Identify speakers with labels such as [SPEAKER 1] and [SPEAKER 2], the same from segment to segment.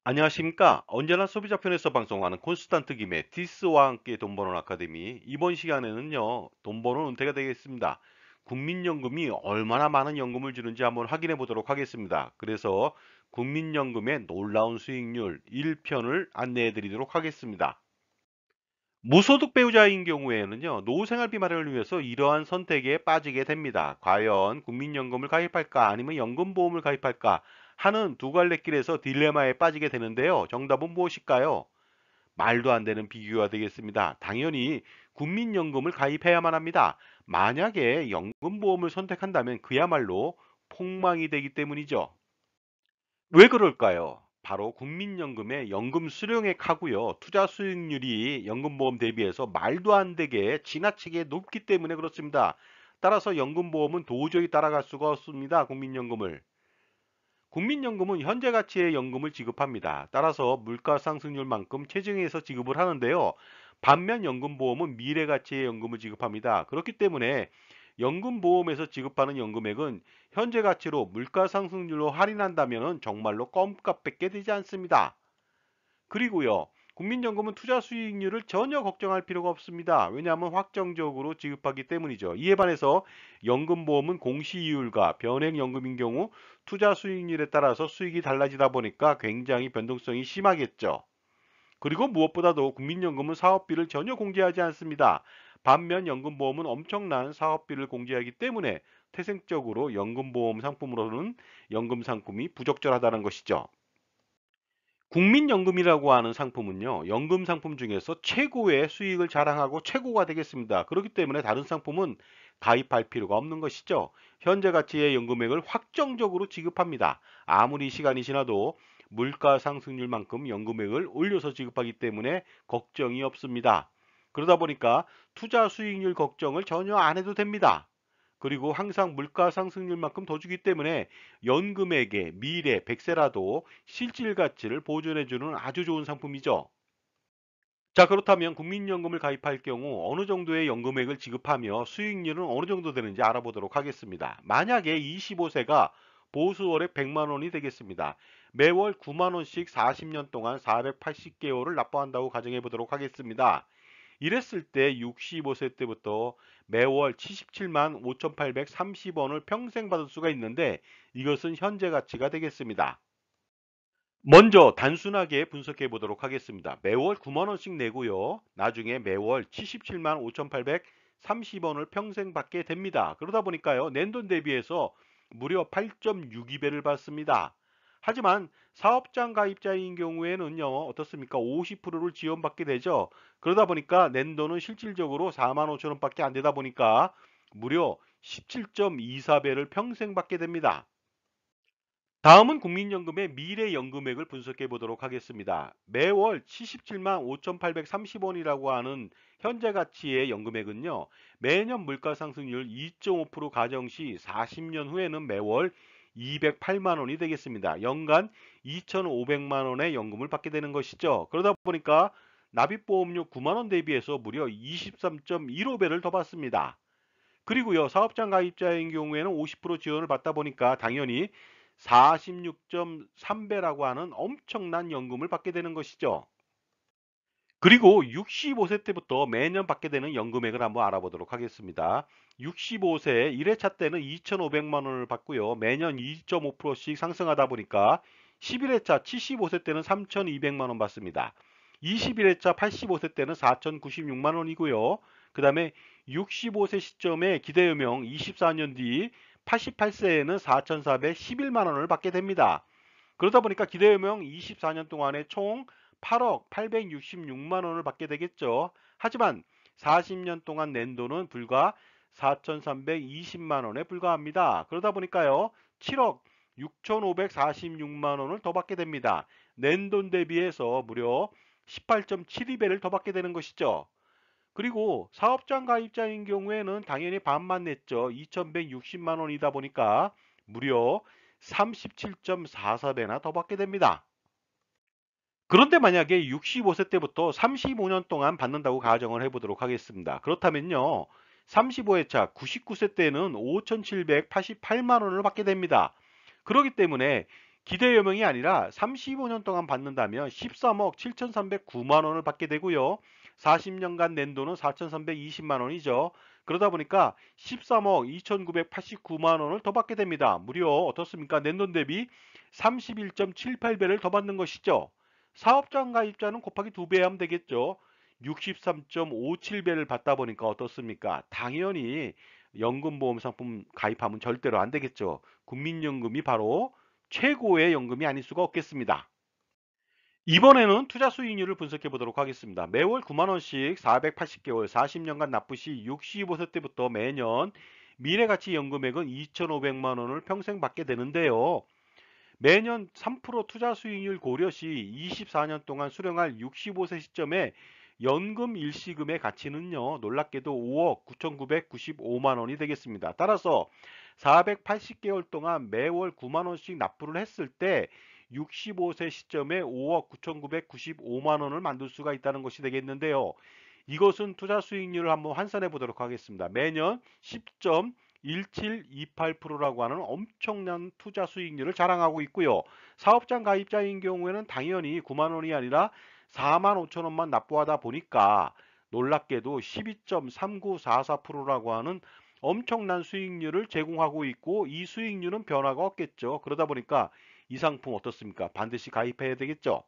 [SPEAKER 1] 안녕하십니까. 언제나 소비자 편에서 방송하는 콘스탄트 김의 디스와 함께 돈 버는 아카데미. 이번 시간에는요, 돈 버는 은퇴가 되겠습니다. 국민연금이 얼마나 많은 연금을 주는지 한번 확인해 보도록 하겠습니다. 그래서 국민연금의 놀라운 수익률 1편을 안내해 드리도록 하겠습니다. 무소득 배우자인 경우에는요, 노후 생활비 마련을 위해서 이러한 선택에 빠지게 됩니다. 과연 국민연금을 가입할까 아니면 연금보험을 가입할까 하는 두 갈래 길에서 딜레마에 빠지게 되는데요. 정답은 무엇일까요? 말도 안 되는 비교가 되겠습니다. 당연히 국민연금을 가입해야만 합니다. 만약에 연금보험을 선택한다면 그야말로 폭망이 되기 때문이죠. 왜 그럴까요? 바로 국민연금의 연금 수령액하고요. 투자 수익률이 연금보험 대비해서 말도 안 되게 지나치게 높기 때문에 그렇습니다. 따라서 연금보험은 도저히 따라갈 수가 없습니다. 국민연금을. 국민연금은 현재 가치의 연금을 지급합니다. 따라서 물가 상승률만큼 체증해서 지급을 하는데요. 반면 연금보험은 미래 가치의 연금을 지급합니다. 그렇기 때문에 연금보험에서 지급하는 연금액은 현재 가치로 물가 상승률로 할인한다면 정말로 껌값밖에 되지 않습니다. 그리고요. 국민연금은 투자 수익률을 전혀 걱정할 필요가 없습니다. 왜냐하면 확정적으로 지급하기 때문이죠. 이에 반해서 연금보험은 공시이율과 변액연금인 경우 투자 수익률에 따라서 수익이 달라지다 보니까 굉장히 변동성이 심하겠죠. 그리고 무엇보다도 국민연금은 사업비를 전혀 공제하지 않습니다. 반면 연금보험은 엄청난 사업비를 공제하기 때문에 태생적으로 연금보험 상품으로는 연금 상품이 부적절하다는 것이죠. 국민연금이라고 하는 상품은요, 연금 상품 중에서 최고의 수익을 자랑하고 최고가 되겠습니다. 그렇기 때문에 다른 상품은 가입할 필요가 없는 것이죠. 현재 가치의 연금액을 확정적으로 지급합니다. 아무리 시간이 지나도 물가 상승률만큼 연금액을 올려서 지급하기 때문에 걱정이 없습니다. 그러다 보니까 투자 수익률 걱정을 전혀 안 해도 됩니다. 그리고 항상 물가 상승률만큼 더 주기 때문에 연금액의 미래 100세라도 실질 가치를 보존해주는 아주 좋은 상품이죠. 자, 그렇다면 국민연금을 가입할 경우 어느 정도의 연금액을 지급하며 수익률은 어느 정도 되는지 알아보도록 하겠습니다. 만약에 25세가 보수월액 100만 원이 되겠습니다. 매월 9만 원씩 40년 동안 480개월을 납부한다고 가정해 보도록 하겠습니다. 이랬을 때 65세 때부터 매월 77만 5,830원을 평생 받을 수가 있는데 이것은 현재 가치가 되겠습니다. 먼저 단순하게 분석해 보도록 하겠습니다. 매월 9만 원씩 내고요. 나중에 매월 77만 5,830원을 평생 받게 됩니다. 그러다 보니까요. 낸돈 대비해서 무려 8.62배를 받습니다. 하지만 사업장 가입자인 경우에는요. 어떻습니까? 50%를 지원받게 되죠. 그러다 보니까 낸돈은 실질적으로 4만 5천 원밖에 안 되다 보니까 무려 17.24배를 평생 받게 됩니다. 다음은 국민연금의 미래연금액을 분석해 보도록 하겠습니다. 매월 77만 5,830원이라고 하는 현재 가치의 연금액은요. 매년 물가상승률 2.5% 가정 시 40년 후에는 매월 208만 원이 되겠습니다. 연간 2,500만 원의 연금을 받게 되는 것이죠. 그러다 보니까 납입보험료 9만 원 대비해서 무려 23.15배를 더 받습니다. 그리고요, 사업장 가입자인 경우에는 50% 지원을 받다 보니까 당연히 46.3배라고 하는 엄청난 연금을 받게 되는 것이죠. 그리고 65세 때부터 매년 받게 되는 연금액을 한번 알아보도록 하겠습니다. 65세 1회차 때는 2,500만 원을 받고요. 매년 2.5%씩 상승하다 보니까 11회차 75세 때는 3,200만 원 받습니다. 21회차 85세 때는 4,096만 원이고요. 그 다음에 65세 시점에 기대요명 24년 뒤 88세에는 4,411만 원을 받게 됩니다. 그러다 보니까 기대요명 24년 동안에 총 8억 866만 원을 받게 되겠죠. 하지만 40년 동안 낸 돈은 불과 4,320만 원에 불과합니다. 그러다 보니까요. 7억 6,546만 원을 더 받게 됩니다. 낸 돈 대비해서 무려 18.72배를 더 받게 되는 것이죠. 그리고 사업장 가입자인 경우에는 당연히 반만 냈죠. 2,160만 원이다 보니까 무려 37.44배나 더 받게 됩니다. 그런데 만약에 65세 때부터 35년 동안 받는다고 가정을 해보도록 하겠습니다. 그렇다면요. 35회차 99세 때는 5,788만 원을 받게 됩니다. 그렇기 때문에 기대 여명이 아니라 35년 동안 받는다면 13억 7,309만 원을 받게 되고요. 40년간 낸 돈은 4,320만 원이죠. 그러다 보니까 13억 2,989만 원을 더 받게 됩니다. 무려 어떻습니까? 낸 돈 대비 31.78배를 더 받는 것이죠. 사업장 가입자는 곱하기 2배 하면 되겠죠. 63.57배를 받다 보니까 어떻습니까? 당연히 연금보험 상품 가입하면 절대로 안 되겠죠. 국민연금이 바로 최고의 연금이 아닐 수가 없겠습니다. 이번에는 투자 수익률을 분석해 보도록 하겠습니다. 매월 9만 원씩 480개월 40년간 납부 시 65세 때부터 매년 미래가치연금액은 2,500만 원을 평생 받게 되는데요. 매년 3% 투자 수익률 고려 시 24년 동안 수령할 65세 시점에 연금 일시금의 가치는요, 놀랍게도 5억 9,995만 원이 되겠습니다. 따라서 480개월 동안 매월 9만 원씩 납부를 했을 때 65세 시점에 5억 9,995만 원을 만들 수가 있다는 것이 되겠는데요. 이것은 투자 수익률을 한번 환산해 보도록 하겠습니다. 매년 10.1728%라고 하는 엄청난 투자 수익률을 자랑하고 있고요. 사업장 가입자인 경우에는 당연히 9만 원이 아니라 4만 5천 원만 납부하다 보니까 놀랍게도 12.3944%라고 하는 엄청난 수익률을 제공하고 있고, 이 수익률은 변화가 없겠죠. 그러다 보니까 이 상품 어떻습니까? 반드시 가입해야 되겠죠.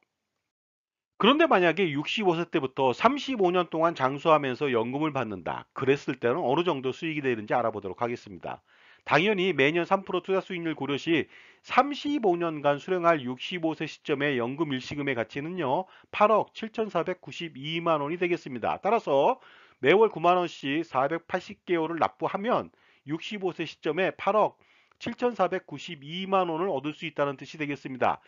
[SPEAKER 1] 그런데 만약에 65세 때부터 35년 동안 장수하면서 연금을 받는다. 그랬을 때는 어느 정도 수익이 되는지 알아보도록 하겠습니다. 당연히 매년 3% 투자 수익률 고려 시 35년간 수령할 65세 시점의 연금 일시금의 가치는요, 8억 7,492만 원이 되겠습니다. 따라서 매월 9만 원씩 480개월을 납부하면 65세 시점에 8억 7,492만 원을 얻을 수 있다는 뜻이 되겠습니다.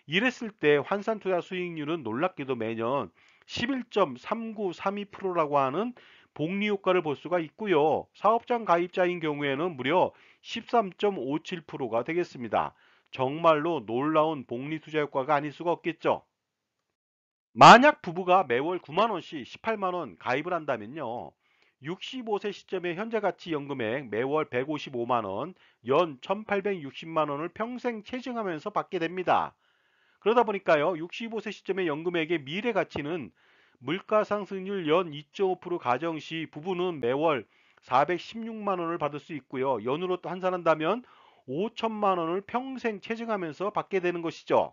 [SPEAKER 1] 이랬을 때 환산 투자 수익률은 놀랍게도 매년 11.3932%라고 하는 복리 효과를 볼 수가 있고요. 사업장 가입자인 경우에는 무려 13.57%가 되겠습니다. 정말로 놀라운 복리 투자 효과가 아닐 수가 없겠죠. 만약 부부가 매월 9만 원씩 18만 원 가입을 한다면요. 65세 시점의 현재 가치 연금액 매월 155만 원, 연 1,860만 원을 평생 체증하면서 받게 됩니다. 그러다 보니까요, 65세 시점의 연금액의 미래 가치는 물가 상승률 연 2.5% 가정 시 부부는 매월 416만 원을 받을 수 있고요. 연으로 또 환산한다면 5천만 원을 평생 체증하면서 받게 되는 것이죠.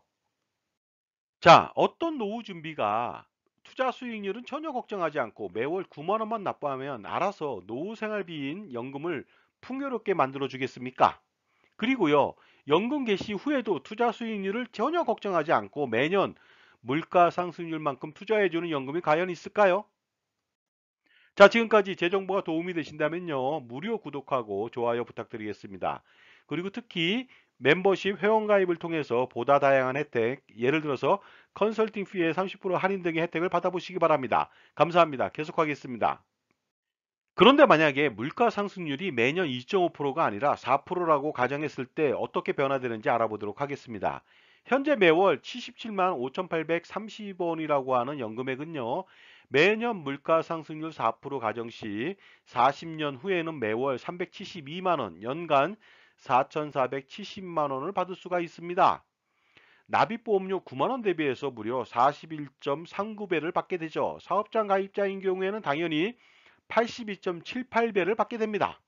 [SPEAKER 1] 자, 어떤 노후 준비가 투자 수익률은 전혀 걱정하지 않고 매월 9만 원만 납부하면 알아서 노후 생활비인 연금을 풍요롭게 만들어 주겠습니까? 그리고요, 연금 개시 후에도 투자 수익률을 전혀 걱정하지 않고 매년 물가 상승률만큼 투자해주는 연금이 과연 있을까요? 자, 지금까지 제 정보가 도움이 되신다면요, 무료 구독하고 좋아요 부탁드리겠습니다. 그리고 특히 멤버십 회원가입을 통해서 보다 다양한 혜택, 예를 들어서 컨설팅 피의 30% 할인 등의 혜택을 받아보시기 바랍니다. 감사합니다. 계속하겠습니다. 그런데 만약에 물가 상승률이 매년 2.5%가 아니라 4%라고 가정했을 때 어떻게 변화되는지 알아보도록 하겠습니다. 현재 매월 77만 5,830원이라고 하는 연금액은요, 매년 물가 상승률 4% 가정 시 40년 후에는 매월 372만 원, 연간 4,470만 원을 받을 수가 있습니다. 납입보험료 9만 원 대비해서 무려 41.39배를 받게 되죠. 사업장 가입자인 경우에는 당연히 82.78배를 받게 됩니다.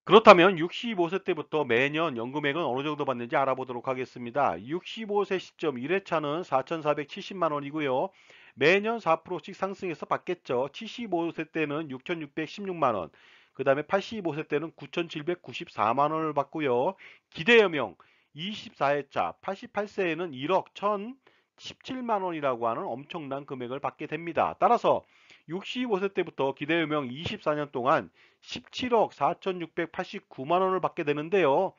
[SPEAKER 1] 그렇다면 65세 때부터 매년 연금액은 어느 정도 받는지 알아보도록 하겠습니다. 65세 시점 1회차는 4,470만 원이고요. 매년 4%씩 상승해서 받겠죠. 75세 때는 6,616만 원, 그 다음에 85세 때는 9,794만 원을 받고요. 기대여명 24회차 88세에는 1억 1,017만 원이라고 하는 엄청난 금액을 받게 됩니다. 따라서 65세 때부터 기대유명 24년 동안 17억 4,689만 원을 받게 되는데요.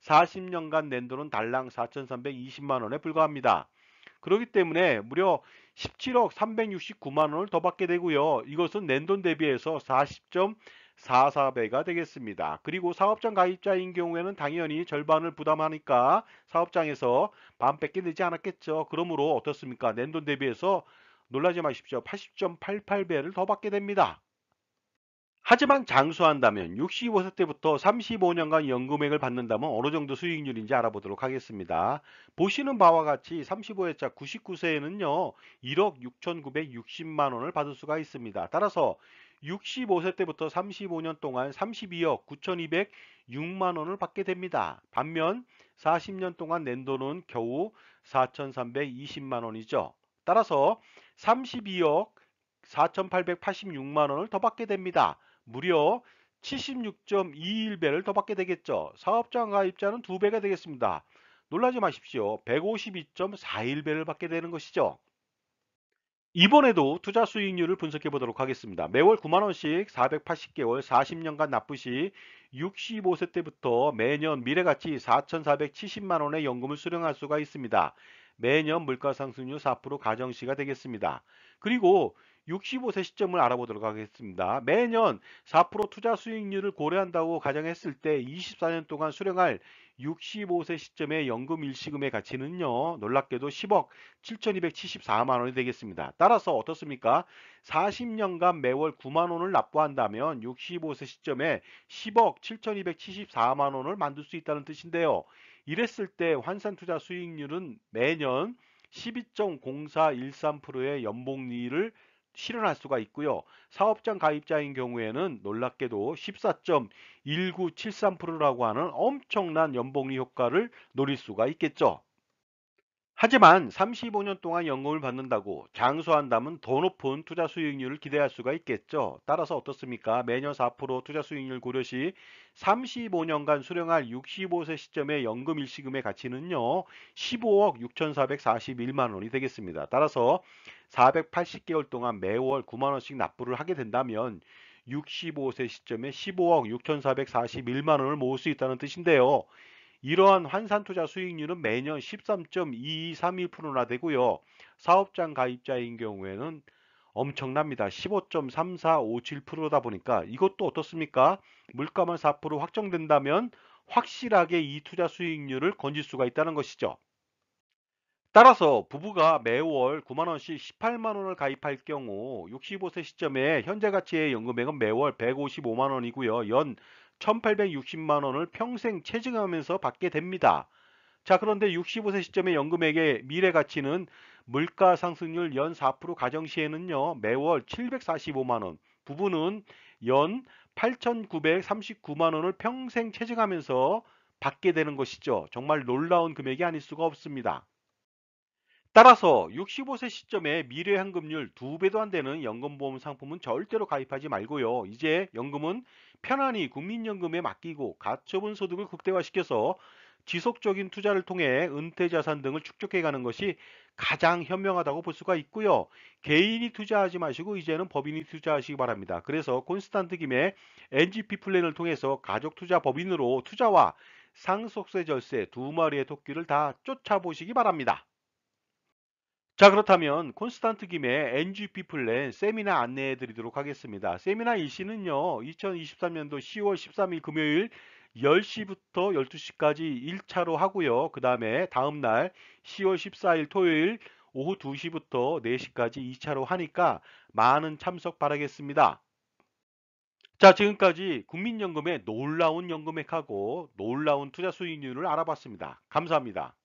[SPEAKER 1] 40년간 낸 돈은 달랑 4,320만 원에 불과합니다. 그렇기 때문에 무려 17억 369만 원을 더 받게 되고요. 이것은 낸 돈 대비해서 40.44배가 되겠습니다. 그리고 사업장 가입자인 경우에는 당연히 절반을 부담하니까 사업장에서 반 뺏게 되지 않았겠죠. 그러므로 어떻습니까? 낸 돈 대비해서 놀라지 마십시오. 80.88배를 더 받게 됩니다. 하지만 장수한다면 65세 때부터 35년간 연금액을 받는다면 어느 정도 수익률인지 알아보도록 하겠습니다. 보시는 바와 같이 35회차 99세에는요, 1억 6,960만 원을 받을 수가 있습니다. 따라서 65세 때부터 35년 동안 32억 9,206만 원을 받게 됩니다. 반면 40년 동안 낸 돈은 겨우 4,320만 원이죠. 따라서 32억 4,886만 원을 더 받게 됩니다. 무려 76.21배를 더 받게 되겠죠. 사업자 가입자는 2배가 되겠습니다. 놀라지 마십시오. 152.41배를 받게 되는 것이죠. 이번에도 투자 수익률을 분석해 보도록 하겠습니다. 매월 9만 원씩 480개월 40년간 납부 시 65세 때부터 매년 미래가치 4,470만 원의 연금을 수령할 수가 있습니다. 매년 물가상승률 4% 가정시가 되겠습니다. 그리고 65세 시점을 알아보도록 하겠습니다. 매년 4% 투자 수익률을 고려한다고 가정했을 때 24년 동안 수령할 65세 시점의 연금 일시금의 가치는요, 놀랍게도 10억 7,274만 원이 되겠습니다. 따라서 어떻습니까? 40년간 매월 9만 원을 납부한다면 65세 시점에 10억 7,274만 원을 만들 수 있다는 뜻인데요. 이랬을 때 환산 투자 수익률은 매년 12.0413%의 연복리를 실현할 수가 있고요. 사업장 가입자인 경우에는 놀랍게도 14.1973%라고 하는 엄청난 연복리 효과를 노릴 수가 있겠죠. 하지만 35년 동안 연금을 받는다고 장수한다면 더 높은 투자 수익률을 기대할 수가 있겠죠. 따라서 어떻습니까? 매년 4% 투자 수익률 고려 시 35년간 수령할 65세 시점의 연금 일시금의 가치는요, 15억 6,441만 원이 되겠습니다. 따라서 480개월 동안 매월 9만 원씩 납부를 하게 된다면 65세 시점에 15억 6,441만 원을 모을 수 있다는 뜻인데요. 이러한 환산투자 수익률은 매년 13.2231%나 되고요. 사업장 가입자인 경우에는 엄청납니다. 15.3457%다 보니까 이것도 어떻습니까? 물가만 4% 확정된다면 확실하게 이 투자 수익률을 건질 수가 있다는 것이죠. 따라서 부부가 매월 9만 원씩 18만 원을 가입할 경우 65세 시점에 현재 가치의 연금액은 매월 155만 원이고요. 연 1860만 원을 평생 체증하면서 받게 됩니다. 자, 그런데 65세 시점의 연금액의 미래 가치는 물가 상승률 연 4% 가정 시에는요, 매월 745만 원, 부부는 연 8,939만 원을 평생 체증하면서 받게 되는 것이죠. 정말 놀라운 금액이 아닐 수가 없습니다. 따라서 65세 시점에 미래연금률 2배도 안 되는 연금보험 상품은 절대로 가입하지 말고요. 이제 연금은 편안히 국민연금에 맡기고 가처분 소득을 극대화시켜서 지속적인 투자를 통해 은퇴자산 등을 축적해가는 것이 가장 현명하다고 볼 수가 있고요. 개인이 투자하지 마시고 이제는 법인이 투자하시기 바랍니다. 그래서 콘스탄트 김의 NGP 플랜을 통해서 가족투자 법인으로 투자와 상속세 절세 두 마리의 토끼를 다 쫓아보시기 바랍니다. 자, 그렇다면 콘스탄트 김의 NGP 플랜 세미나 안내해 드리도록 하겠습니다. 세미나 일시는요, 2023년도 10월 13일 금요일 10시부터 12시까지 1차로 하고요. 그 다음에 다음날 10월 14일 토요일 오후 2시부터 4시까지 2차로 하니까 많은 참석 바라겠습니다. 자, 지금까지 국민연금의 놀라운 연금액하고 놀라운 투자 수익률을 알아봤습니다. 감사합니다.